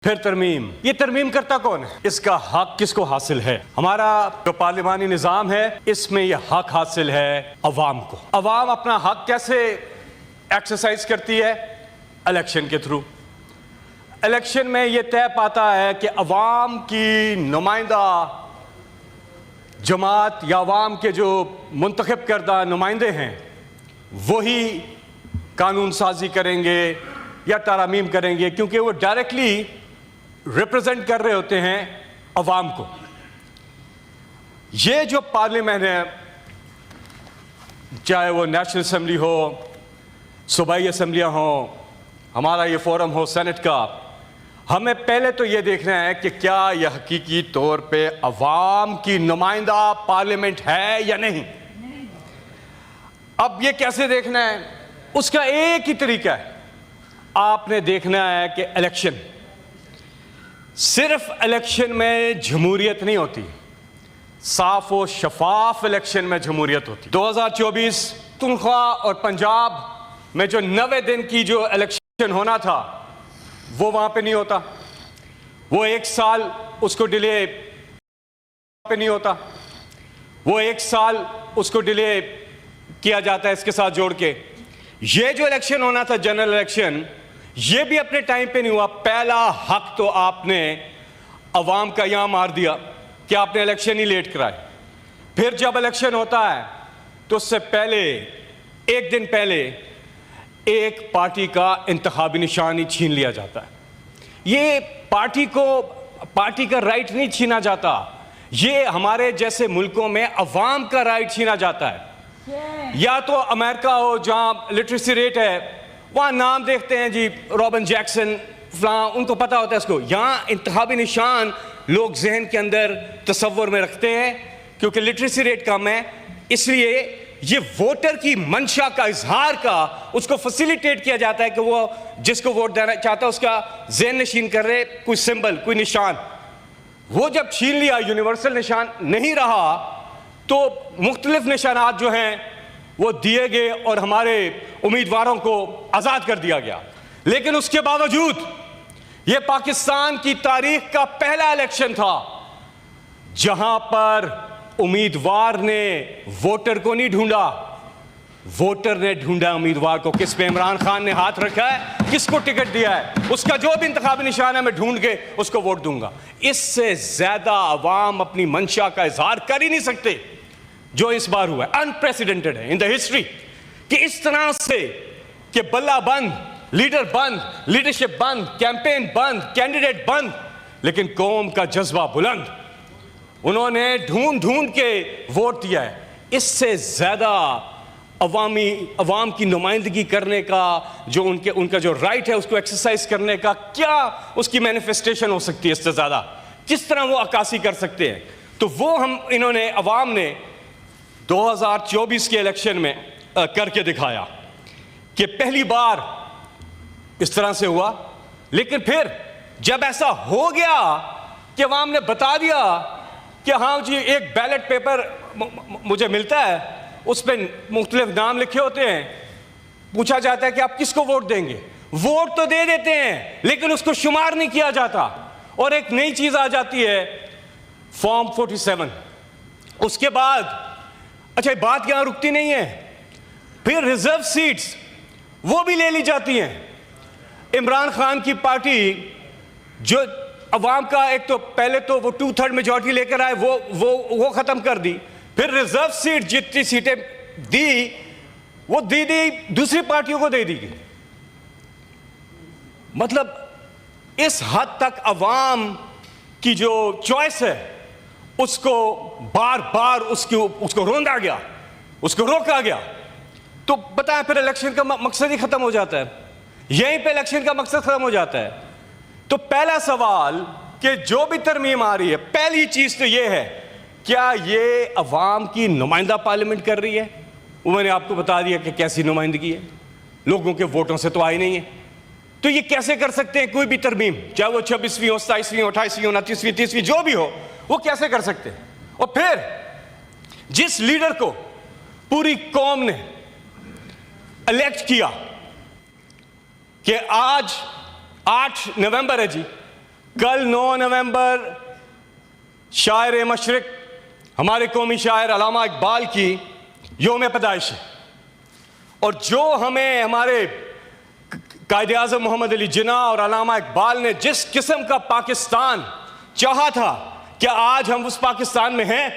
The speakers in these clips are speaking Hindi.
फिर तरमीम। ये तरमीम करता कौन है? इसका हक किसको हासिल है? हमारा जो पार्लिमानी निज़ाम है इसमें यह हक हासिल है अवाम को। अवाम अपना हक कैसे एक्सरसाइज करती है? इलेक्शन के थ्रू। इलेक्शन में यह तय पाता है कि अवाम की नुमाइंदा जमात या अवाम के जो मुंतखब करदा नुमाइंदे हैं वही कानून साजी करेंगे या तरामीम करेंगे, क्योंकि वो डायरेक्टली रिप्रेजेंट कर रहे होते हैं अवाम को। ये जो पार्लियामेंट है, चाहे वो नेशनल असेंबली हो, सूबाई असम्बलियाँ हो, हमारा ये फोरम हो सेनेट का, हमें पहले तो ये देखना है कि क्या यह हकीकी तौर पे अवाम की नुमाइंदा पार्लियामेंट है या नहीं। अब ये कैसे देखना है? उसका एक ही तरीका है, आपने देखना है कि इलेक्शन, सिर्फ इलेक्शन में जमहूरियत नहीं होती, साफ और शफाफ इलेक्शन में जमहूरियत होती। 2024 तुनख्वा और पंजाब में जो 90 दिन की जो इलेक्शन होना था वो वहां पे नहीं होता, वो एक साल उसको डिले पे नहीं होता, वो एक साल उसको डिले किया जाता है इसके साथ जोड़ के। ये जो इलेक्शन होना था जनरल इलेक्शन, ये भी अपने टाइम पे नहीं हुआ। पहला हक तो आपने अवाम का यहां मार दिया कि आपने इलेक्शन ही लेट कराए। फिर जब इलेक्शन होता है तो उससे पहले, एक दिन पहले, एक पार्टी का इंतखाबी निशान ही छीन लिया जाता है। ये पार्टी का राइट नहीं छीना जाता, ये हमारे जैसे मुल्कों में अवाम का राइट छीना जाता है। या तो अमेरिका हो जहां लिटरेसी रेट है, वहां नाम देखते हैं जी रॉबिन जैक्सन फलां, उनको पता होता है इसको। यहां इंतखाबी निशान लोग जहन के अंदर तसव्वुर में रखते हैं क्योंकि लिटरेसी रेट कम है, इसलिए ये वोटर की मंशा का इजहार का उसको फैसिलिटेट किया जाता है कि वो जिसको वोट देना चाहता है उसका ज़हन नशीन कर रहे कोई सिंबल, कोई निशान। वो जब छीन लिया, यूनिवर्सल निशान नहीं रहा, तो मुख्तलिफ निशानात जो हैं वो दिए गए और हमारे उम्मीदवारों को आज़ाद कर दिया गया। लेकिन उसके बावजूद ये पाकिस्तान की तारीख का पहला इलेक्शन था जहां पर उम्मीदवार ने वोटर को नहीं ढूंढा, वोटर ने ढूंढा उम्मीदवार को। किस पे इमरान खान ने हाथ रखा है, किसको टिकट दिया है, उसका जो भी इंतखाबी निशान है मैं ढूंढ के उसको वोट दूंगा। इससे ज्यादा अवाम अपनी मंशा का इजहार कर ही नहीं सकते जो इस बार हुआ है। अनप्रेसिडेंटेड है इन द हिस्ट्री कि इस तरह से कि बल्ला बंद, लीडर बंद, लीडरशिप बंद, कैंपेन बंद, कैंडिडेट बंद, लेकिन कौम का जज्बा बुलंद। उन्होंने ढूंढ के वोट दिया है। इससे ज्यादा अवाम की नुमाइंदगी करने का जो उनका जो राइट है उसको एक्सरसाइज करने का क्या उसकी मैनिफेस्टेशन हो सकती है? इससे ज्यादा किस तरह वो अक्कासी कर सकते हैं? तो वो इन्होंने अवाम ने 2024 के इलेक्शन में करके दिखाया कि पहली बार इस तरह से हुआ। लेकिन फिर जब ऐसा हो गया कि अवाम ने बता दिया कि हाँ जी एक बैलेट पेपर मुझे मिलता है, उस पर मुख्तलिफ नाम लिखे होते हैं, पूछा जाता है कि आप किसको वोट देंगे। वोट तो दे देते हैं लेकिन उसको शुमार नहीं किया जाता। और एक नई चीज आ जाती है, फॉर्म 47। उसके बाद अच्छा बात यहां रुकती नहीं है, फिर रिजर्व सीट्स वो भी ले ली जाती हैं। इमरान खान की पार्टी जो अवाम का एक तो पहले तो वो 2/3 मेजॉरिटी लेकर आए, वो खत्म कर दी। फिर रिजर्व सीट जितनी सीटें दी वो दी दूसरी पार्टियों को दे दी गई। मतलब इस हद तक अवाम की जो चॉइस है उसको बार बार उसको रोंदा गया, उसको रोका गया। तो बताएं फिर इलेक्शन का मकसद ही खत्म हो जाता है, यहीं पे इलेक्शन का मकसद खत्म हो जाता है। तो पहला सवाल कि जो भी तरमीम आ रही है, पहली चीज तो यह है क्या ये अवाम की नुमाइंदा पार्लियामेंट कर रही है? वो मैंने आपको बता दिया कि कैसी नुमाइंदगी है, लोगों के वोटों से तो आई नहीं है। तो ये कैसे कर सकते हैं कोई भी तरमीम, चाहे वो 26वीं हो, 27वीं हो, 28वीं हो, 29वीं, 30वीं जो भी हो, वो कैसे कर सकते हैं? और फिर जिस लीडर को पूरी कौम ने इलेक्ट किया कि आज 8 नवंबर है जी, कल 9 नवंबर शायर मशरिक हमारे कौमी शायर अल्लामा इकबाल की योम पैदाइश है, और जो हमें हमारे कायदे आज़म मोहम्मद अली जिन्ना और अल्लामा इकबाल ने जिस किस्म का पाकिस्तान चाहा था, क्या आज हम उस पाकिस्तान में हैं?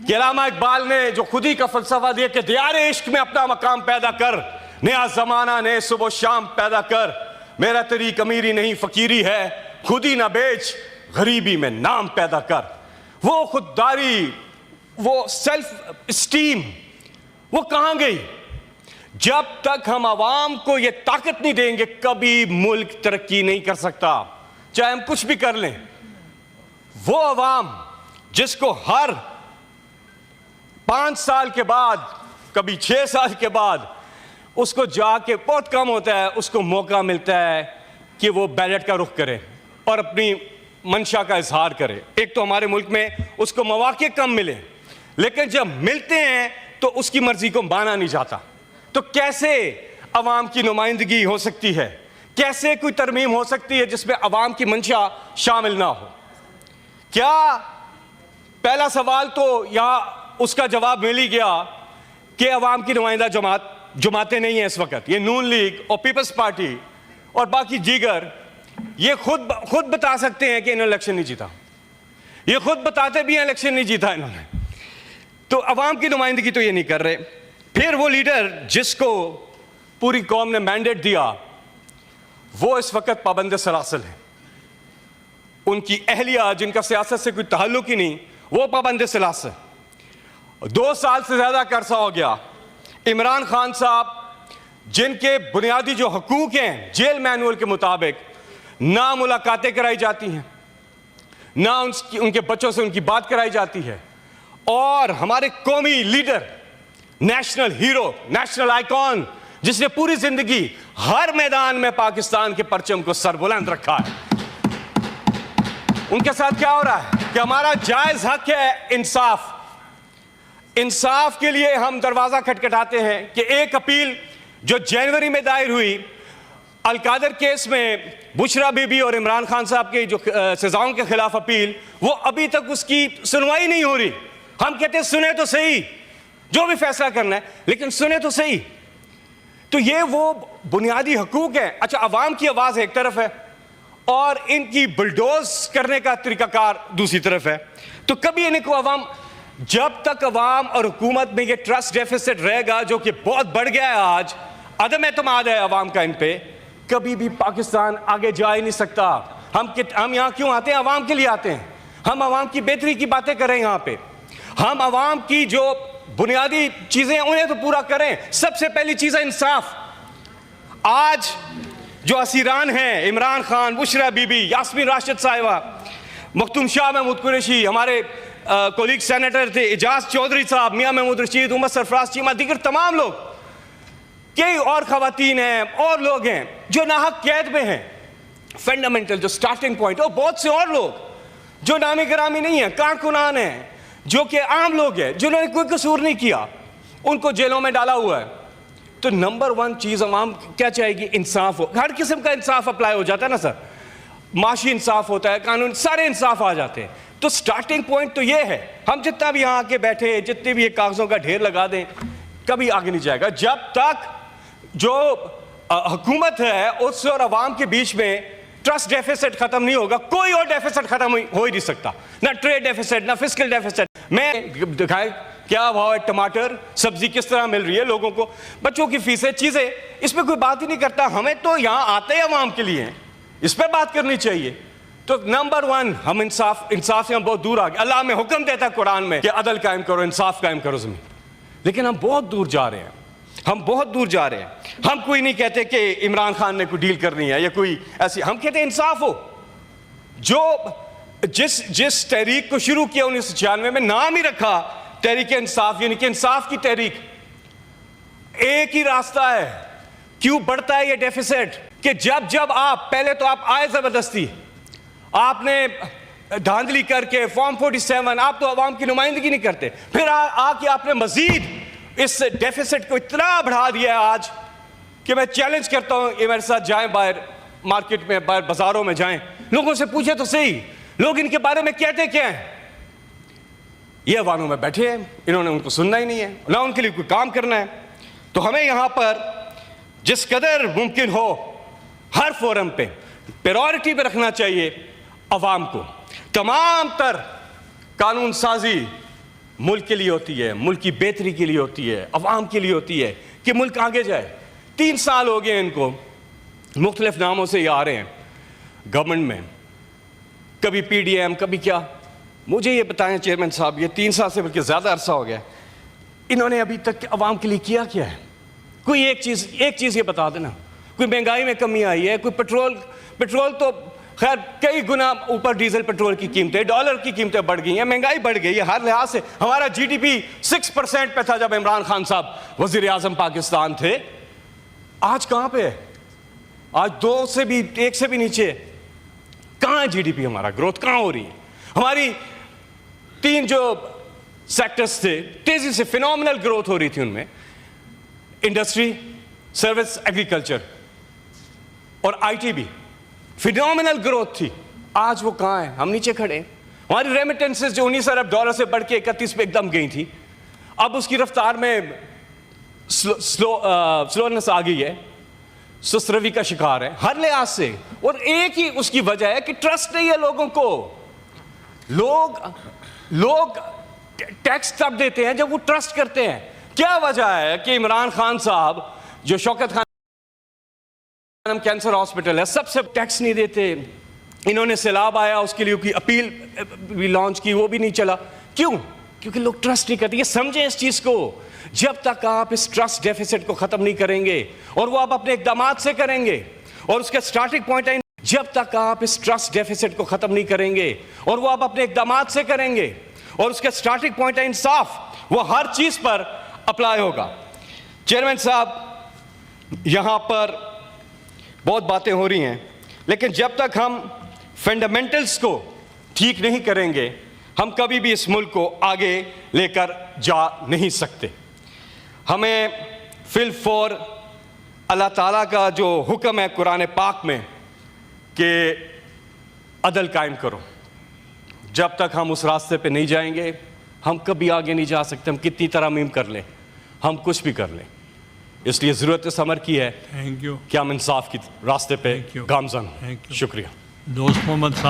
कि अल्लामा इकबाल ने जो खुदी का फलसफा दिया कि दियारे इश्क में अपना मकाम पैदा कर, नया ज़माना नए सुबह शाम पैदा कर, मेरा तरीक अमीरी नहीं फ़कीरी है, खुदी ना बेच गरीबी में नाम पैदा कर। वो खुददारी, वो सेल्फ स्टीम, वो कहाँ गई? जब तक हम आवाम को ये ताकत नहीं देंगे, कभी मुल्क तरक्की नहीं कर सकता, चाहे हम कुछ भी कर लें। वो आवाम जिसको हर 5 साल के बाद, कभी 6 साल के बाद, उसको जाके बहुत कम होता है, उसको मौका मिलता है कि वो बैलेट का रुख करे और अपनी मंशा का इजहार करे। एक तो हमारे मुल्क में उसको मौके कम मिले, लेकिन जब मिलते हैं तो उसकी मर्जी को माना नहीं जाता। तो कैसे अवाम की नुमाइंदगी हो सकती है? कैसे कोई तरमीम हो सकती है जिसमें अवाम की मंशा शामिल ना हो? क्या पहला सवाल तो यहाँ उसका जवाब मिल ही गया कि अवाम की नुमाइंदा जमातें नहीं है इस वक्त, ये नून लीग और पीपल्स पार्टी और बाकी दीगर, ये खुद बता सकते हैं कि इन्होंने इलेक्शन नहीं जीता। ये खुद बताते भी हैं इलेक्शन नहीं जीता इन्होंने। तो अवाम की नुमाइंदगी तो ये नहीं कर रहे। फिर वो लीडर जिसको पूरी कौम ने मैंडेट दिया, वो इस वक्त पाबंद सलासल है। उनकी अहलिया जिनका सियासत से कोई ताल्लुक ही नहीं, वो पाबंद सलासल। 2 साल से ज्यादा का अरसा हो गया। इमरान खान साहब जिनके बुनियादी जो हकूक हैं जेल मैनुअल के मुताबिक, ना मुलाकातें कराई जाती हैं, ना उनके बच्चों से उनकी बात कराई जाती है, और हमारे कौमी leader, national hero, national icon, जिसने पूरी जिंदगी हर मैदान में पाकिस्तान के परचम को सरबुलंद रखा है, उनके साथ क्या हो रहा है? कि हमारा जायज हक है इंसाफ। इंसाफ के लिए हम दरवाजा खटखटाते हैं कि एक अपील जो जनवरी में दायर हुई अलकादर केस में, बुशरा बीबी और इमरान खान साहब के जो सजाओं के खिलाफ अपील, वो अभी तक उसकी सुनवाई नहीं हो रही। हम कहते हैं सुने तो सही, जो भी फैसला करना है, लेकिन सुने तो सही। तो ये वो बुनियादी हकूक है। अच्छा, अवाम की आवाज एक तरफ है और इनकी बुलडोज करने का तरीकाकार दूसरी तरफ है। तो कभी इनको अवाम, जब तक अवाम और हुकूमत में ये ट्रस्ट डेफिसिट रहेगा जो कि बहुत बढ़ गया है, आज अदम एतमाद है अवाम का इन पे, कभी भी पाकिस्तान आगे जा ही नहीं सकता। हम यहाँ क्यों आते हैं? अवाम के लिए आते हैं। हम अवाम की बेहतरी की बातें करें यहाँ पे, हम अवाम की जो बुनियादी चीजें उन्हें तो पूरा करें। सबसे पहली चीज है इंसाफ। आज जो असीरान हैं, इमरान खान, बुशरा बीबी, यास्मीन राशिद साहिबा, मखदूम शाह महमूद कुरैशी, हमारे कोलीग सेनेटर थे एजाज चौधरी साहब, मियां महमूद रशीद, उमर सरफराज चीमा, दीगर तमाम लोग, कई और खवातीन हैं और लोग हैं जो नाहक कैद में हैं। फंडामेंटल जो स्टार्टिंग पॉइंट, और बहुत से और लोग जो नामी गिरामी नहीं है, कारकुनान हैं, जो कि आम लोग हैं, जिन्होंने कोई कसूर नहीं किया, उनको जेलों में डाला हुआ है। तो नंबर 1 चीज अवाम क्या चाहेगी? इंसाफ हो। हर किस्म का इंसाफ अप्लाई हो जाता है ना सर, माशी इंसाफ होता है, कानून, सारे इंसाफ आ जाते हैं। तो स्टार्टिंग पॉइंट तो ये है। हम जितना भी यहाँ आके बैठे, जितने भी ये कागजों का ढेर लगा दें, कभी आगे नहीं जाएगा जब तक जो हुकूमत है उससे और अवाम के बीच में ट्रस्ट डेफिसिट खत्म नहीं होगा। कोई और डेफिसिट खत्म हो ही नहीं सकता, ना ट्रेड डेफिसिट, ना फिस्कल डेफिसिट। मैं दिखाए क्या भाव है, टमाटर, सब्जी किस तरह मिल रही है लोगों को, बच्चों की फीसें, चीजें, इसमें कोई बात ही नहीं करता। हमें तो यहाँ आते हैं अवाम के लिए, इस पर बात करनी चाहिए। तो नंबर 1 हम इंसाफ से हम बहुत दूर आ गए। अल्लाह में हुक्म देता है कुरान में कि अदल कायम करो, इंसाफ कायम करो ज़मीन, लेकिन हम बहुत दूर जा रहे हैं। हम बहुत दूर जा रहे हैं। हम कोई नहीं कहते कि इमरान खान ने कोई डील करनी है या कोई ऐसी, हम कहते हैं इंसाफ हो। जो जिस तहरीक को शुरू किया 1996 में, नाम ही रखा तहरीक इंसाफ, यानी कि इंसाफ की तहरीक। एक ही रास्ता है। क्यों बढ़ता है ये डेफिसिट? कि जब आप पहले तो आप आए जबरदस्ती, आपने धांधली करके फॉर्म 47, आप तो अवाम की नुमाइंदगी नहीं करते, फिर आके आपने मजीद इस डेफिसिट को इतना बढ़ा दिया है आज कि मैं चैलेंज करता हूं, ये मेरे साथ जाएं, बाहर मार्केट में, बाहर बाजारों में जाएं, लोगों से पूछे तो सही, लोग इनके बारे में कहते क्या हैं? ये अवानों में बैठे हैं, इन्होंने उनको सुनना ही नहीं है, ना उनके लिए कोई काम करना है। तो हमें यहां पर जिस कदर मुमकिन हो हर फोरम पे प्रायोरिटी पे रखना चाहिए अवाम को। तमाम तर कानून साजी मुल्क के लिए होती है, मुल्क की बेहतरी के लिए होती है, अवाम के लिए होती है कि मुल्क आगे जाए। 3 साल हो गए इनको, मुख्तलिफ नामों से ये आ रहे हैं गवर्नमेंट में, कभी PDM कभी क्या। मुझे ये बताएं चेयरमैन साहब, ये 3 साल से बल्कि ज़्यादा अरसा हो गया, इन्होंने अभी तक अवाम के लिए किया क्या है? कोई एक चीज़ ये बता देना। कोई महंगाई में कमी आई है? कोई पेट्रोल तो खैर कई गुना ऊपर डीजल पेट्रोल की कीमतें, डॉलर की कीमतें बढ़ गई हैं, महंगाई बढ़ गई है हर लिहाज से। हमारा GDP 6% पे था जब इमरान खान साहब वजीर आजम पाकिस्तान थे। आज कहाँ पे है? आज 1 से भी नीचे है। कहाँ है GDP? हमारा ग्रोथ कहाँ हो रही है? हमारी 3 जो सेक्टर्स थे तेजी से फिनोमिनल ग्रोथ हो रही थी, उनमें इंडस्ट्री, सर्विस, एग्रीकल्चर और IT भी फिनोमिनल ग्रोथ थी। आज वो कहाँ है? हम नीचे खड़े हैं। हमारी रेमिटेंसेस जो $19 अरब से बढ़ के 31 पे एकदम गई थी, अब उसकी रफ्तार में स्लोनेस आ गई है, सुस्त रवि का शिकार है हर लिहाज से। और एक ही उसकी वजह है कि ट्रस्ट नहीं है लोगों को। लोग टैक्स तब देते हैं जब वो ट्रस्ट करते हैं। क्या वजह है कि इमरान खान साहब जो शौकत खान कैंसर हॉस्पिटल है, सबसे टैक्स नहीं देते? इन्होंने सैलाब आया उसके लिए कोई अपील भी लॉन्च की, वो भी नहीं चला। क्यों? क्योंकि लोग ट्रस्ट नहीं करते। ये समझें इस चीज को। जब तक आप इस ट्रस्ट डेफिसिट को खत्म नहीं करेंगे, और वो आप अपने इकदाम से करेंगे, और उसका स्टार्टिंग पॉइंट है, जब तक आप इस ट्रस्ट डेफिसिट को खत्म नहीं करेंगे और वो आप अपने इकदाम से करेंगे, और उसका स्टार्टिंग पॉइंट है इंसाफ, वो हर चीज पर अप्लाई होगा। चेयरमैन साहब, यहां पर बहुत बातें हो रही हैं, लेकिन जब तक हम फंडामेंटल्स को ठीक नहीं करेंगे, हम कभी भी इस मुल्क को आगे लेकर जा नहीं सकते। हमें फिल फॉर अल्लाह ताला का जो हुक्म है कुरान पाक में कि अदल कायम करो, जब तक हम उस रास्ते पे नहीं जाएंगे हम कभी आगे नहीं जा सकते। हम कितनी तरमीम कर लें, हम कुछ भी कर लें, इसलिए ज़रूरत इस अमर की है कि हम इंसाफ की रास्ते पे गामज़न। शुक्रिया। दोस्त मोहम्मद साहब।